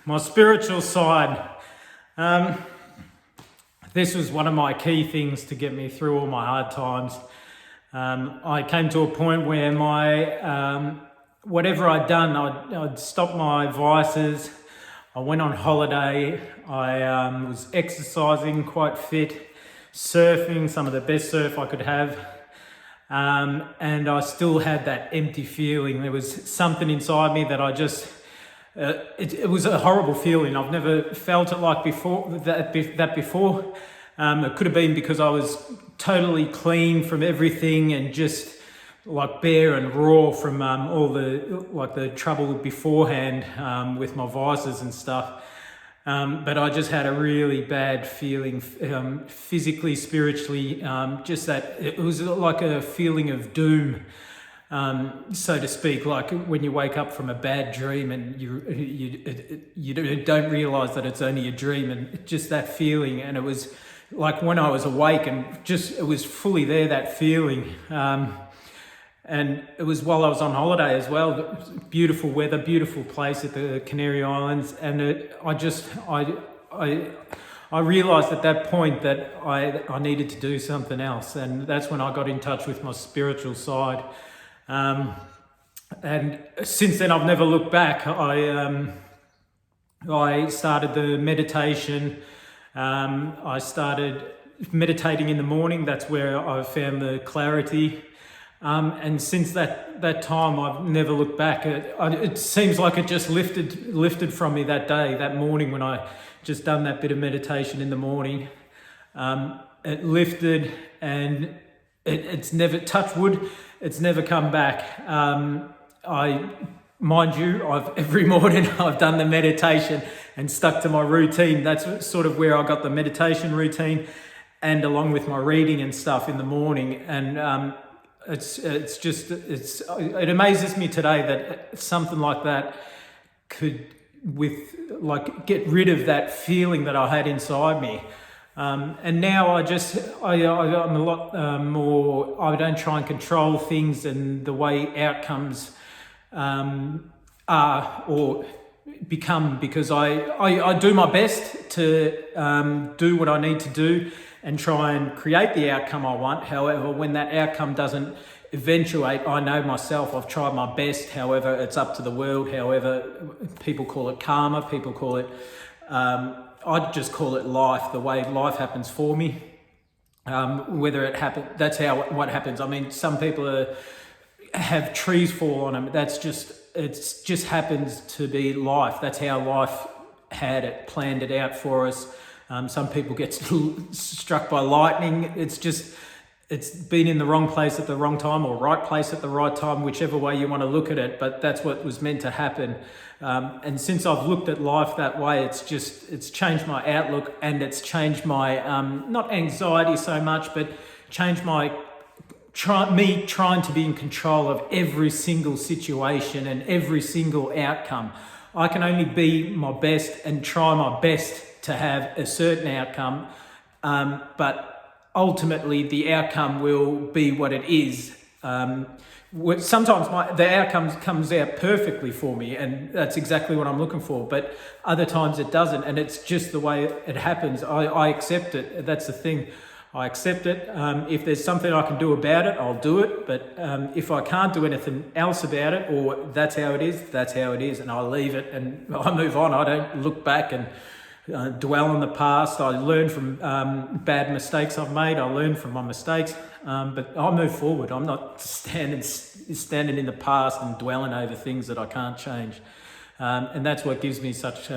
My spiritual side. This was one of my key things to get me through all my hard times. I came to a point where whatever I'd done, I'd stopped my vices. I went on holiday. I was exercising, quite fit, surfing, some of the best surf I could have. And I still had that empty feeling. There was something inside me that I just, it was a horrible feeling. I've never felt it like that before. It could have been because I was totally clean from everything and just like bare and raw from all the trouble beforehand with my vices and stuff. But I just had a really bad feeling, physically, spiritually, just that it was like a feeling of doom, so to speak, like when you wake up from a bad dream and you don't realize that it's only a dream, and just that feeling. And it was like when I was awake and just, it was fully there, that feeling. And it was while I was on holiday as well. Beautiful weather, beautiful place at the Canary Islands, and I realised at that point that I needed to do something else, and that's when I got in touch with my spiritual side. And since then, I've never looked back. I started the meditation. I started meditating in the morning. That's where I found the clarity. And since that time, I've never looked back. It seems like it just lifted from me that day, that morning when I just done that bit of meditation in the morning. It lifted, and it's never, touch wood, it's never come back. Mind you, every morning I've done the meditation and stuck to my routine. That's sort of where I got the meditation routine, and along with my reading and stuff in the morning. And it amazes me today that something like that could get rid of that feeling that I had inside me. And now I'm a lot more, I don't try and control things and the way outcomes are or become, because I do my best to do what I need to do and try and create the outcome I want. However, when that outcome doesn't eventuate, I know myself, I've tried my best. However, it's up to the world. However, people call it karma, people call it, I'd just call it life, the way life happens for me. Whether it happens, that's what happens. I mean, some people have trees fall on them. It just happens to be life. That's how life had it, planned it out for us. Some people get struck by lightning. It's been in the wrong place at the wrong time, or right place at the right time, whichever way you want to look at it, but that's what was meant to happen. And since I've looked at life that way, it's changed my outlook, and it's changed my, not anxiety so much, but changed me trying to be in control of every single situation and every single outcome. I can only be my best and try my best to have a certain outcome, but ultimately the outcome will be what it is. Sometimes the outcome comes out perfectly for me, and that's exactly what I'm looking for, but other times it doesn't, and it's just the way it happens. I accept it. That's the thing. I accept it. If there's something I can do about it, I'll do it. But if I can't do anything else about it, or that's how it is, and I leave it and I move on. I don't look back and dwell on the past. I learn from bad mistakes I've made. I learn from my mistakes, but I move forward. I'm not standing in the past and dwelling over things that I can't change. And that's what gives me such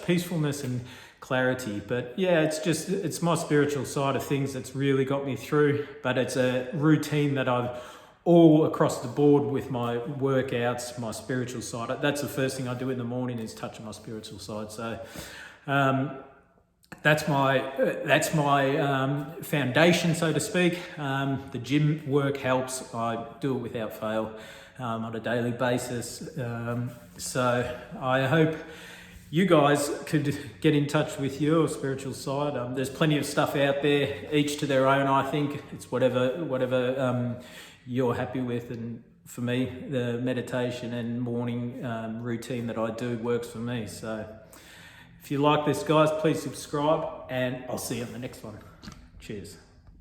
peacefulness and clarity. But yeah, it's my spiritual side of things that's really got me through. But it's a routine that I've all across the board with my workouts, my spiritual side. That's the first thing I do in the morning, is touching my spiritual side. So that's my foundation, so to speak. The gym work helps. I do it without fail on a daily basis. So I hope you guys could get in touch with your spiritual side. There's plenty of stuff out there, each to their own. I think it's whatever you're happy with and for me. The meditation and morning routine that I do works for me. So if you like this, guys, please subscribe, and I'll see you on the next one. Cheers.